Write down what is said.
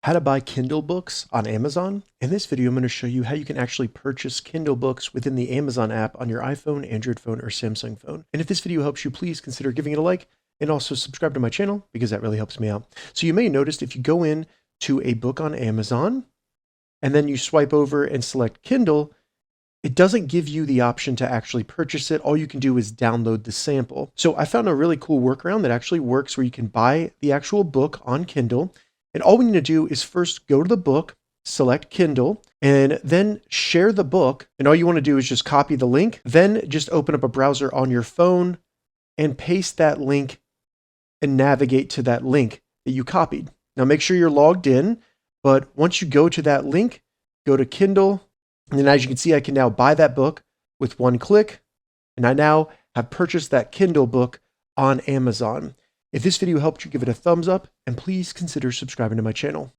How to buy Kindle books on Amazon. In this video, I'm going to show you how you can actually purchase Kindle books within the Amazon app on your iPhone, Android phone, or Samsung phone. And if this video helps you, please consider giving it a like and also subscribe to my channel because that really helps me out. So you may have noticed if you go in to a book on Amazon and then you swipe over and select Kindle, it doesn't give you the option to actually purchase it. All you can do is download the sample. So I found a really cool workaround that actually works where you can buy the actual book on Kindle. And all we need to do is first go to the book, select Kindle, and then share the book. And all you want to do is just copy the link, then just open up a browser on your phone and paste that link and navigate to that link that you copied. Now make sure you're logged in, but once you go to that link, go to Kindle, and then as you can see, I can now buy that book with one click, and I now have purchased that Kindle book on Amazon. If this video helped you, give it a thumbs up, and please consider subscribing to my channel.